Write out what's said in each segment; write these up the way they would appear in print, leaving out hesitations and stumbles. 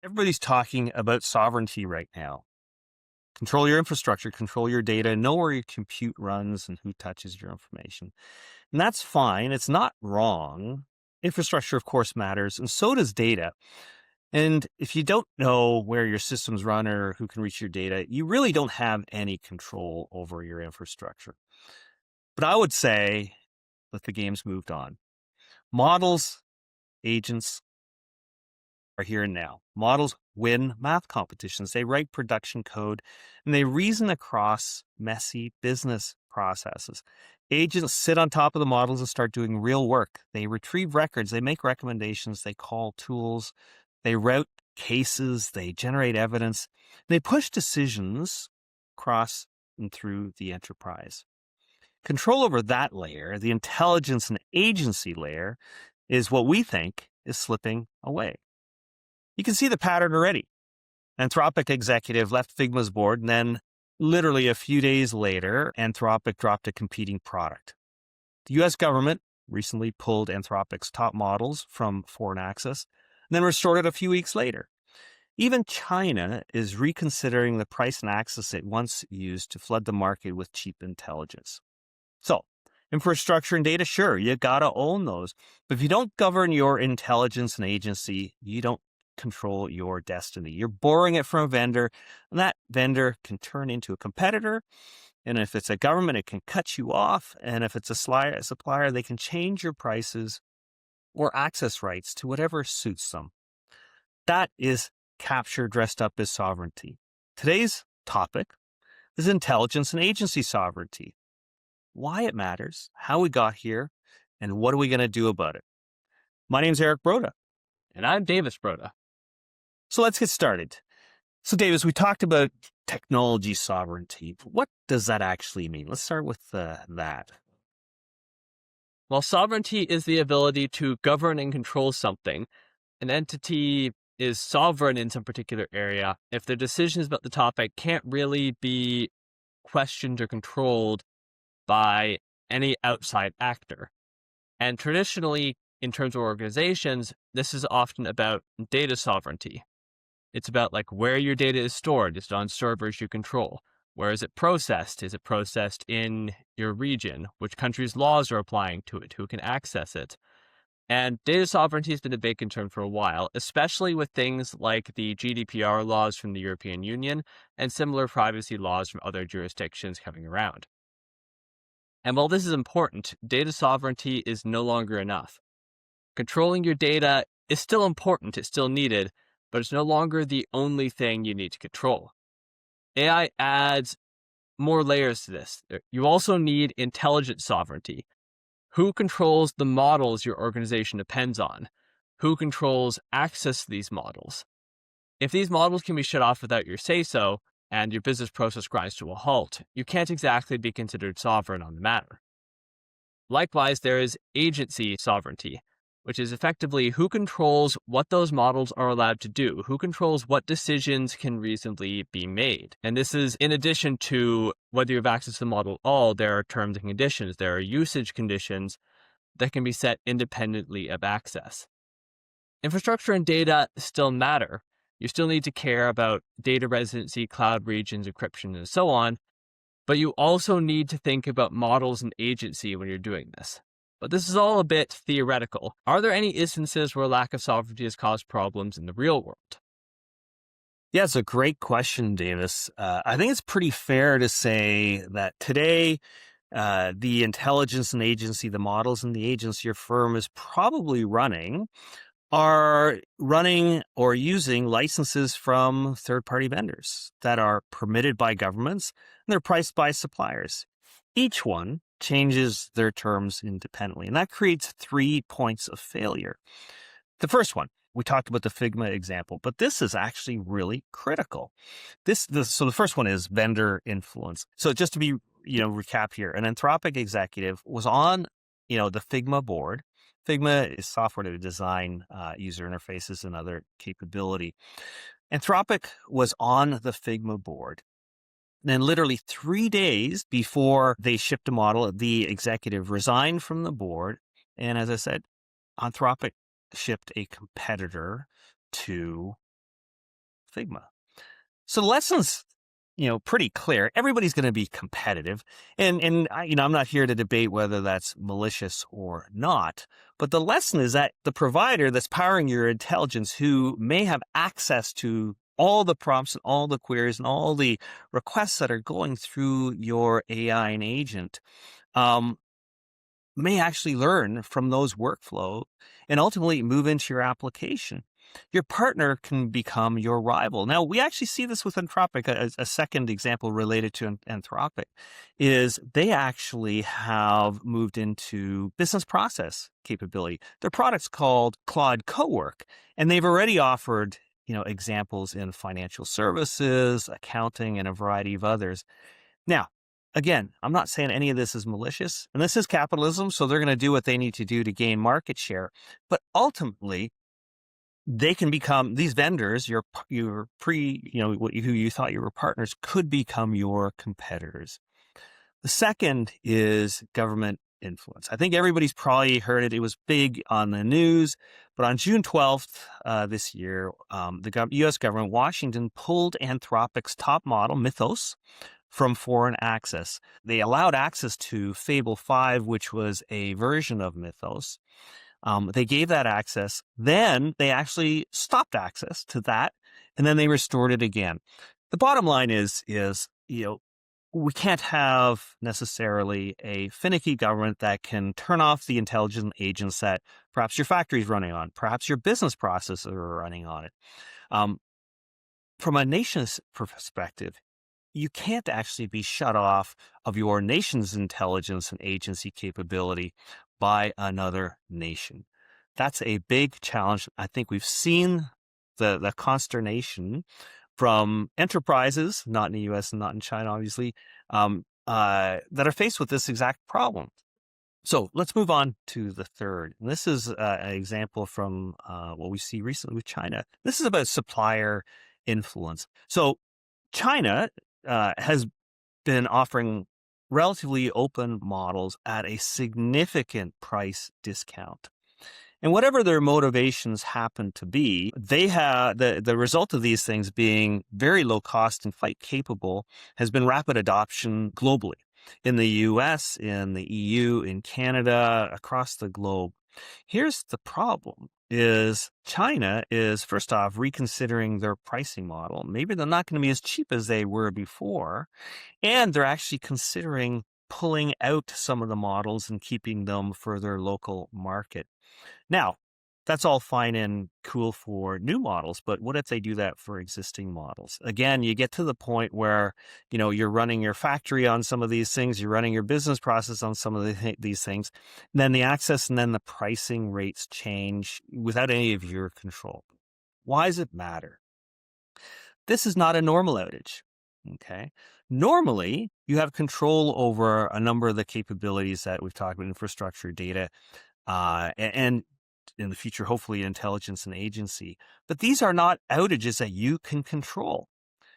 Everybody's talking about sovereignty right now. Control your infrastructure, control your data, know where your compute runs and who touches your information. And that's fine. It's not wrong. Infrastructure, of course, matters, and so does data. And if you don't know where your systems run or who can reach your data, you really don't have any control over your infrastructure. But I would say that the game's moved on. Models, agents, are here and now. Models win math competitions. They write production code and they reason across messy business processes. Agents sit on top of the models and start doing real work. They retrieve records, they make recommendations, they call tools, they route cases, they generate evidence, they push decisions across and through the enterprise. Control over that layer, the intelligence and agency layer, is what we think is slipping away. You can see the pattern already. Anthropic executive left Figma's board, and then literally a few days later, Anthropic dropped a competing product. The US government recently pulled Anthropic's top models from foreign access, and then restored it a few weeks later. Even China is reconsidering the price and access it once used to flood the market with cheap intelligence. So, infrastructure and data, sure, you gotta own those. But if you don't govern your intelligence and agency, you don't control your destiny. You're borrowing it from a vendor, and that vendor can turn into a competitor. And if it's a government, it can cut you off. And if it's a supplier, they can change your prices or access rights to whatever suits them. That is capture dressed up as sovereignty. Today's topic is intelligence and agency sovereignty. Why it matters, how we got here, and what are we going to do about it? My name's Eric Broda. And I'm Davis Broda. So let's get started. So Davis, we talked about technology sovereignty. What does that actually mean? Let's start with that. Well, sovereignty is the ability to govern and control something. An entity is sovereign in some particular area if their decisions about the topic can't really be questioned or controlled by any outside actor. And traditionally, in terms of organizations, this is often about data sovereignty. It's about like where your data is stored. Is it on servers you control? Where is it processed? Is it processed in your region? Which countries' laws are applying to it? Who can access it? And data sovereignty has been a big concern for a while, especially with things like the GDPR laws from the European Union and similar privacy laws from other jurisdictions coming around. And while this is important, data sovereignty is no longer enough. Controlling your data is still important, it's still needed, but it's no longer the only thing you need to control. AI adds more layers to this. You also need intelligent sovereignty. Who controls the models your organization depends on? Who controls access to these models? If these models can be shut off without your say-so, and your business process grinds to a halt, you can't exactly be considered sovereign on the matter. Likewise, there is agency sovereignty, which is effectively who controls what those models are allowed to do, who controls what decisions can reasonably be made. And this is in addition to whether you have access to the model at all, there are terms and conditions, there are usage conditions that can be set independently of access. Infrastructure and data still matter. You still need to care about data residency, cloud regions, encryption, and so on, but you also need to think about models and agency when you're doing this. But this is all a bit theoretical. Are there any instances where lack of sovereignty has caused problems in the real world? Yeah, it's a great question, Davis. I think it's pretty fair to say that today, the intelligence and agency, the models and the agents your firm is probably running are running or using licenses from third-party vendors that are permitted by governments and they're priced by suppliers. Each one changes their terms independently, and that creates 3 points of failure. The first one, we talked about the Figma example, but this is actually really critical. So the first one is vendor influence. So just to be, recap here, an Anthropic executive was on, the Figma board. Figma is software to design user interfaces and other capability. Anthropic was on the Figma board. Then literally 3 days before they shipped a model, the executive resigned from the board. And as I said, Anthropic shipped a competitor to Figma. So the lesson's, pretty clear. Everybody's going to be competitive. And I'm not here to debate whether that's malicious or not. But the lesson is that the provider that's powering your intelligence, who may have access to all the prompts and all the queries and all the requests that are going through your AI and agent, may actually learn from those workflow and ultimately move into your application. Your partner can become your rival. Now, we actually see this with Anthropic. A second example related to Anthropic is they actually have moved into business process capability. Their product's called Claude Cowork, and they've already offered examples in financial services, accounting, and a variety of others. Now, again, I'm not saying any of this is malicious, and this is capitalism, so they're going to do what they need to do to gain market share. But ultimately, they can become these vendors, who you thought you were partners, could become your competitors. The second is government influence. I think everybody's probably heard it. It was big on the news, but on June 12th this year, the U.S. government, Washington, pulled Anthropic's top model, Mythos, from foreign access. They allowed access to Fable 5, which was a version of Mythos. They gave that access. Then they actually stopped access to that, and then they restored it again. The bottom line is we can't have necessarily a finicky government that can turn off the intelligence agents that perhaps your factory is running on, perhaps your business processes are running on it. From a nation's perspective, you can't actually be shut off of your nation's intelligence and agency capability by another nation. That's a big challenge. I think we've seen the consternation from enterprises, not in the U.S. and not in China, obviously, that are faced with this exact problem. So let's move on to the third. And this is an example from what we see recently with China. This is about supplier influence. So China has been offering relatively open models at a significant price discount. And whatever their motivations happen to be, they have the result of these things being very low cost and quite capable has been rapid adoption globally. In the US, in the EU, in Canada, across the globe. Here's the problem is China is first off reconsidering their pricing model. Maybe they're not going to be as cheap as they were before. And they're actually considering pulling out some of the models and keeping them for their local market. Now, that's all fine and cool for new models, but what if they do that for existing models? Again, you get to the point where, you're running your factory on some of these things, you're running your business process on some of these things, then the access and then the pricing rates change without any of your control. Why does it matter? This is not a normal outage, okay? Normally, you have control over a number of the capabilities that we've talked about, infrastructure, data, and in the future, hopefully intelligence and agency. But these are not outages that you can control.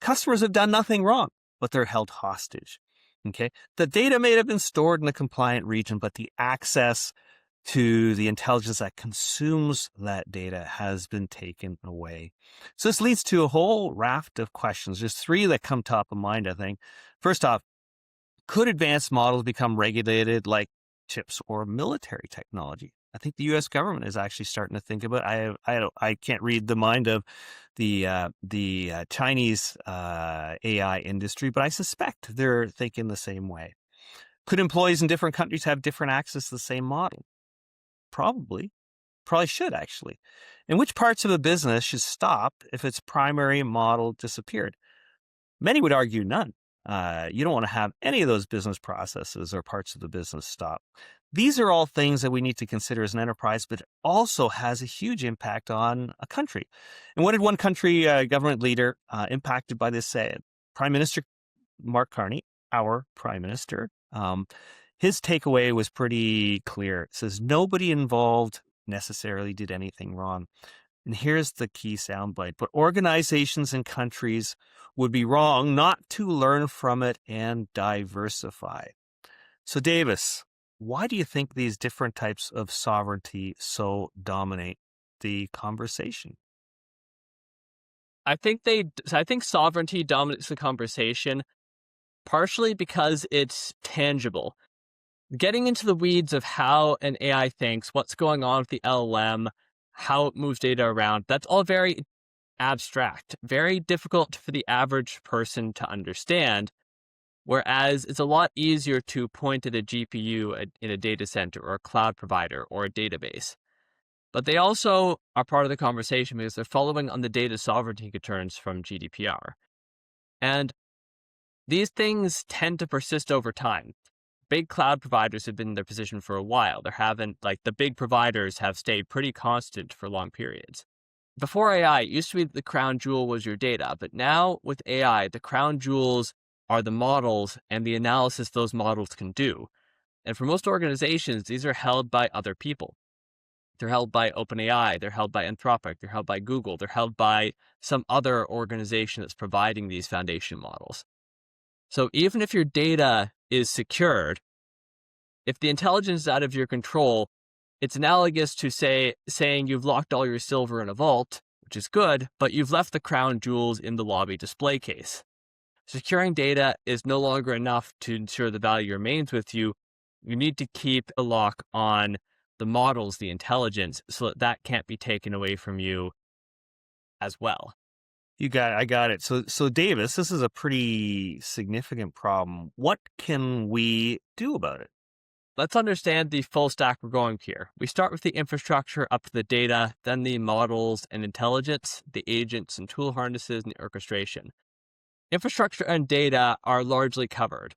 Customers have done nothing wrong, but they're held hostage. Okay. The data may have been stored in a compliant region, but the access to the intelligence that consumes that data has been taken away. So this leads to a whole raft of questions. There's three that come top of mind, I think. First off, could advanced models become regulated like chips or military technology? I think the U.S. government is actually starting to think about. I can't read the mind of the Chinese AI industry, but I suspect they're thinking the same way. Could employees in different countries have different access to the same model? Probably should actually. And which parts of a business should stop if its primary model disappeared? Many would argue none. You don't want to have any of those business processes or parts of the business stop. These are all things that we need to consider as an enterprise, but it also has a huge impact on a country. And what did one country government leader impacted by this say? Prime Minister Mark Carney, our prime minister, his takeaway was pretty clear. It says nobody involved necessarily did anything wrong. And here's the key soundbite. But organizations and countries would be wrong not to learn from it and diversify. So Davis, why do you think these different types of sovereignty so dominate the conversation? I think sovereignty dominates the conversation, partially because it's tangible. Getting into the weeds of how an AI thinks, what's going on with the LLM, how it moves data around, that's all very abstract, very difficult for the average person to understand. Whereas it's a lot easier to point at a GPU in a data center or a cloud provider or a database. But they also are part of the conversation because they're following on the data sovereignty concerns from GDPR. And these things tend to persist over time. Big cloud providers have been in their position for a while. The big providers have stayed pretty constant for long periods. Before AI, it used to be that the crown jewel was your data, but now with AI, the crown jewels are the models and the analysis those models can do. And for most organizations, these are held by other people. They're held by OpenAI, they're held by Anthropic, they're held by Google, they're held by some other organization that's providing these foundation models. So even if your data is secured, if the intelligence is out of your control, it's analogous to saying you've locked all your silver in a vault, which is good, but you've left the crown jewels in the lobby display case. Securing data is no longer enough to ensure the value remains with you. You need to keep a lock on the models, the intelligence, so that can't be taken away from you as well. I got it. So Davis, this is a pretty significant problem. What can we do about it? Let's understand the full stack we're going here. We start with the infrastructure up to the data, then the models and intelligence, the agents and tool harnesses, and the orchestration. Infrastructure and data are largely covered,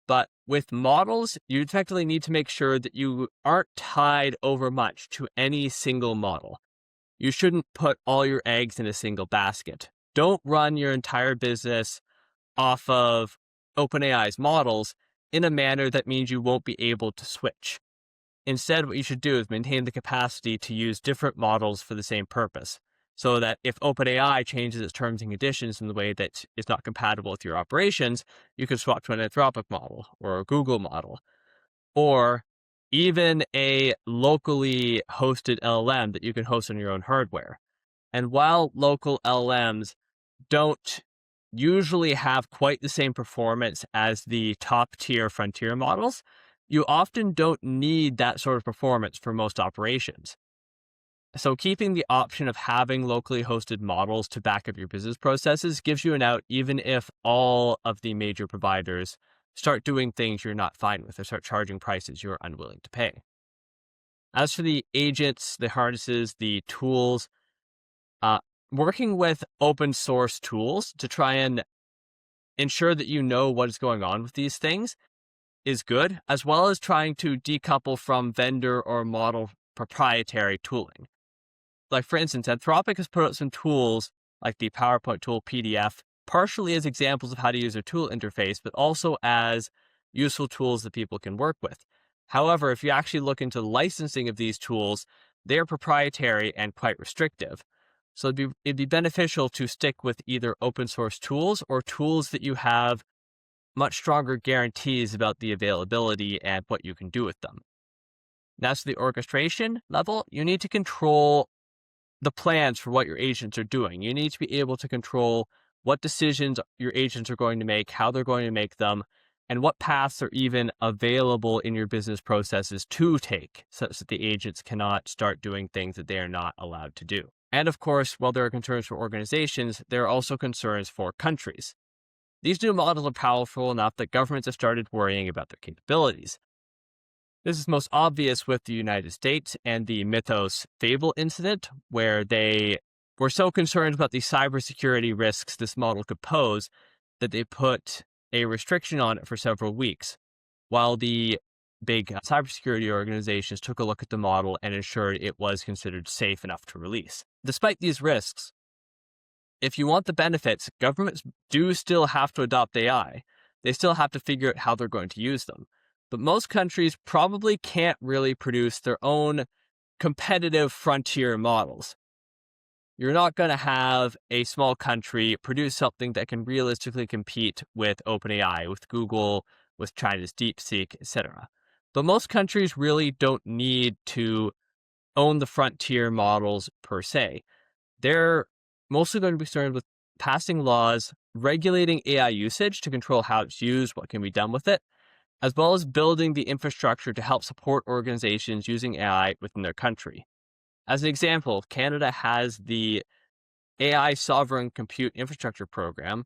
but with models, you effectively need to make sure that you aren't tied over much to any single model. You shouldn't put all your eggs in a single basket. Don't run your entire business off of OpenAI's models in a manner that means you won't be able to switch. Instead, what you should do is maintain the capacity to use different models for the same purpose, so that if OpenAI changes its terms and conditions in the way that is not compatible with your operations, you can swap to an Anthropic model or a Google model, or even a locally hosted LLM that you can host on your own hardware. And while local LLMs don't usually have quite the same performance as the top tier frontier models, you often don't need that sort of performance for most operations. So keeping the option of having locally hosted models to back up your business processes gives you an out, even if all of the major providers start doing things you're not fine with or start charging prices you're unwilling to pay. As for the agents, the harnesses, the tools, working with open source tools to try and ensure that you know what is going on with these things is good, as well as trying to decouple from vendor or model proprietary tooling. Like, for instance, Anthropic has put out some tools like the PowerPoint tool PDF, partially as examples of how to use their tool interface, but also as useful tools that people can work with. However, if you actually look into the licensing of these tools, they're proprietary and quite restrictive. So it'd be beneficial to stick with either open source tools or tools that you have much stronger guarantees about the availability and what you can do with them. Now, to the orchestration level, you need to control the plans for what your agents are doing. You need to be able to control what decisions your agents are going to make, how they're going to make them, and what paths are even available in your business processes to take, such that the agents cannot start doing things that they are not allowed to do. And of course, while there are concerns for organizations, there are also concerns for countries. These new models are powerful enough that governments have started worrying about their capabilities. This is most obvious with the United States and the Mythos Fable incident, where they were so concerned about the cybersecurity risks this model could pose that they put a restriction on it for several weeks, while the big cybersecurity organizations took a look at the model and ensured it was considered safe enough to release. Despite these risks, if you want the benefits, governments do still have to adopt AI. They still have to figure out how they're going to use them. But most countries probably can't really produce their own competitive frontier models. You're not going to have a small country produce something that can realistically compete with OpenAI, with Google, with China's DeepSeek, etc. But most countries really don't need to own the frontier models per se. They're mostly going to be concerned with passing laws regulating AI usage to control how it's used, what can be done with it, as well as building the infrastructure to help support organizations using AI within their country. As an example, Canada has the AI Sovereign Compute Infrastructure Program,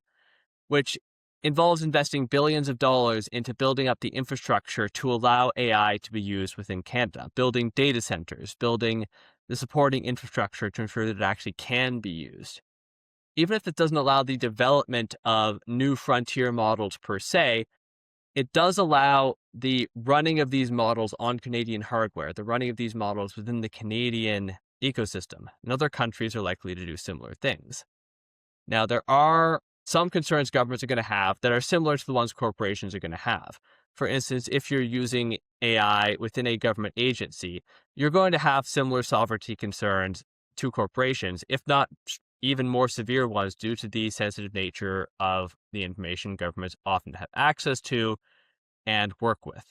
which involves investing billions of dollars into building up the infrastructure to allow AI to be used within Canada, building data centers, building the supporting infrastructure to ensure that it actually can be used. Even if it doesn't allow the development of new frontier models per se, it does allow the running of these models on Canadian hardware, the running of these models within the Canadian ecosystem. And other countries are likely to do similar things. Now, there are some concerns governments are going to have that are similar to the ones corporations are going to have. For instance, if you're using AI within a government agency, you're going to have similar sovereignty concerns to corporations, if not even more severe ones, due to the sensitive nature of the information governments often have access to and work with.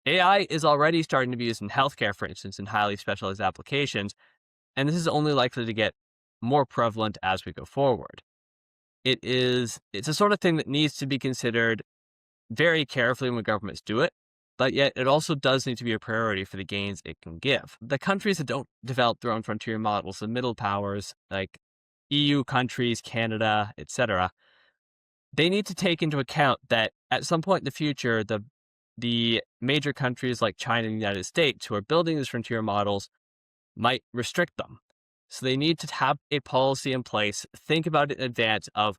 AI is already starting to be used in healthcare, for instance, in highly specialized applications, and this is only likely to get more prevalent as we go forward. It's a sort of thing that needs to be considered very carefully when governments do it, but yet it also does need to be a priority for the gains it can give. The countries that don't develop their own frontier models, the middle powers like EU countries, Canada, etc., they need to take into account that at some point in the future, the major countries like China and the United States who are building these frontier models might restrict them. So they need to have a policy in place, think about it in advance of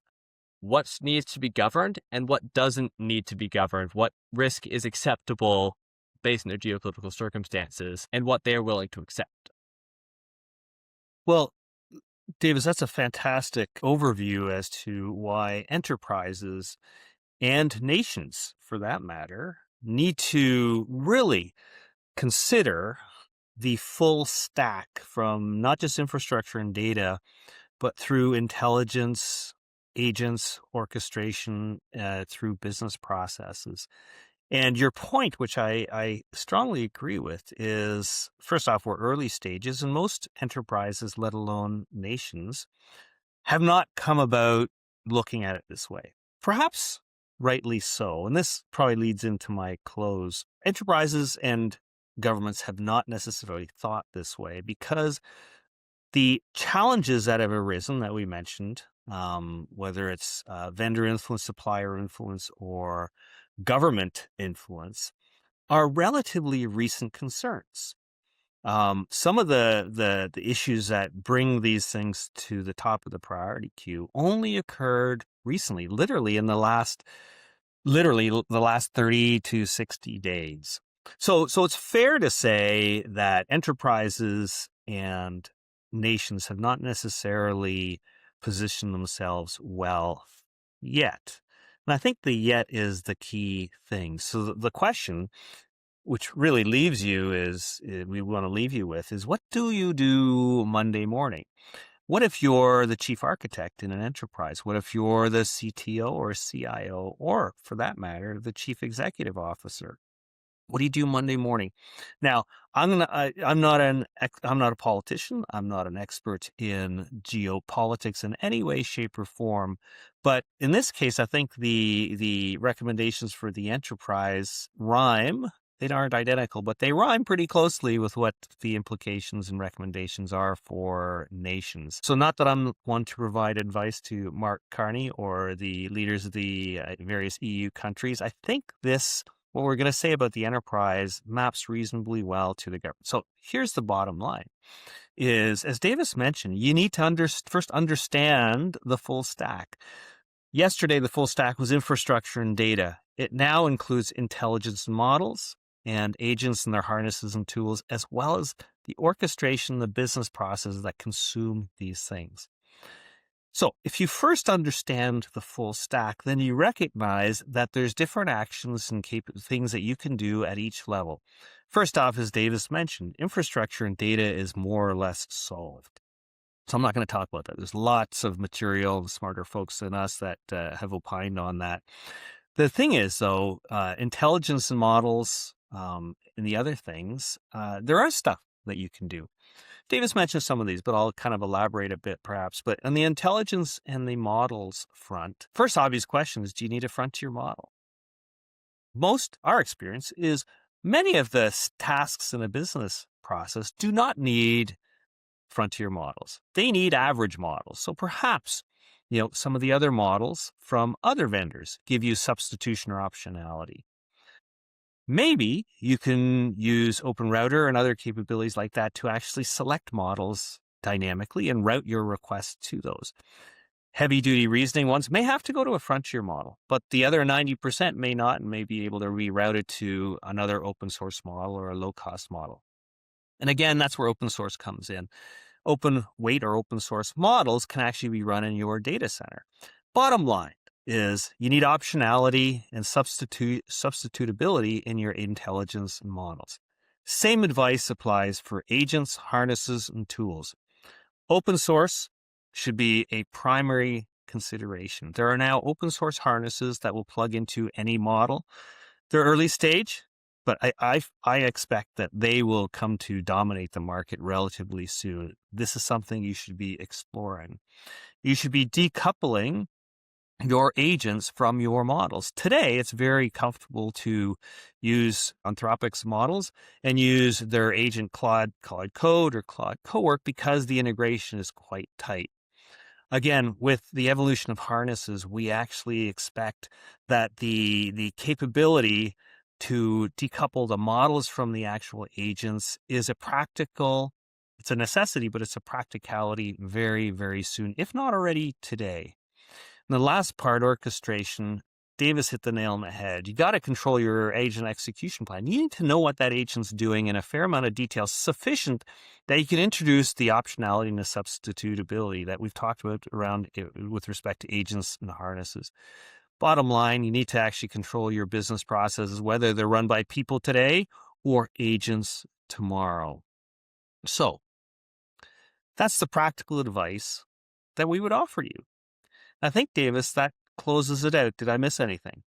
what needs to be governed and what doesn't need to be governed, what risk is acceptable based on their geopolitical circumstances, and what they are willing to accept. Well, Davis, that's a fantastic overview as to why enterprises and nations, for that matter, need to really consider the full stack from not just infrastructure and data, but through intelligence, agents, orchestration, through business processes. And your point, which I strongly agree with, is first off, we're early stages, and most enterprises, let alone nations, have not come about looking at it this way. Perhaps rightly so. And this probably leads into my close. Enterprises and governments have not necessarily thought this way because the challenges that have arisen that we mentioned, whether it's vendor influence, supplier influence, or government influence, are relatively recent concerns. Some of the issues that bring these things to the top of the priority queue only occurred recently, literally the last 30 to 60 days. So it's fair to say that enterprises and nations have not necessarily positioned themselves well yet. And I think the yet is the key thing. So the question, which really leaves you we want to leave you with, is what do you do Monday morning? What if you're the chief architect in an enterprise? What if you're the CTO or CIO, or for that matter, the chief executive officer? What do you do Monday morning? Now, I'm not a politician. I'm not an expert in geopolitics in any way, shape, or form. But in this case, I think the recommendations for the enterprise rhyme. They aren't identical, but they rhyme pretty closely with what the implications and recommendations are for nations. So not that I'm one to provide advice to Mark Carney or the leaders of the various EU countries. I think what we're going to say about the enterprise maps reasonably well to the government. So here's the bottom line is, as Davis mentioned, you need to first understand the full stack. Yesterday, the full stack was infrastructure and data. It now includes intelligence models and agents and their harnesses and tools, as well as the orchestration, the business processes that consume these things. So if you first understand the full stack, then you recognize that there's different actions and things that you can do at each level. First off, as Davis mentioned, infrastructure and data is more or less solved. So I'm not going to talk about that. There's lots of material, smarter folks than us that have opined on that. The thing is, though, intelligence and models and the other things, there are stuff that you can do. Davis mentioned some of these, but I'll kind of elaborate a bit perhaps. But on the intelligence and the models front, first obvious question is, do you need a frontier model? Most, our experience is many of the tasks in a business process do not need frontier models. They need average models. So perhaps, some of the other models from other vendors give you substitution or optionality. Maybe you can use Open Router and other capabilities like that to actually select models dynamically and route your requests to those. Heavy duty reasoning ones may have to go to a frontier model, but the other 90% may not and may be able to reroute it to another open source model or a low cost model. And again, that's where open source comes in. Open weight or open source models can actually be run in your data center. Bottom line is you need optionality and substitutability in your intelligence models. Same advice applies for agents, harnesses, and tools. Open source should be a primary consideration. There are now open source harnesses that will plug into any model. They're early stage, but I expect that they will come to dominate the market relatively soon. This is something you should be exploring. You should be decoupling your agents from your models. Today, it's very comfortable to use Anthropic's models and use their agent Claude Code or Claude Cowork because the integration is quite tight. Again, with the evolution of harnesses, we actually expect that the capability to decouple the models from the actual agents is it's a necessity, but it's a practicality very, very soon, if not already today. And the last part, orchestration, Davis hit the nail on the head. You got to control your agent execution plan. You need to know what that agent's doing in a fair amount of detail, sufficient that you can introduce the optionality and the substitutability that we've talked about around with respect to agents and harnesses. Bottom line, you need to actually control your business processes, whether they're run by people today or agents tomorrow. So that's the practical advice that we would offer you. I think, Davis, that closes it out. Did I miss anything?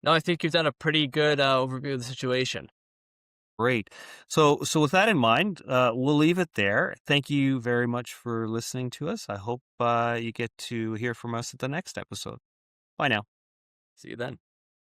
No, I think you've done a pretty good overview of the situation. Great. So with that in mind, we'll leave it there. Thank you very much for listening to us. I hope you get to hear from us at the next episode. Bye now. See you then.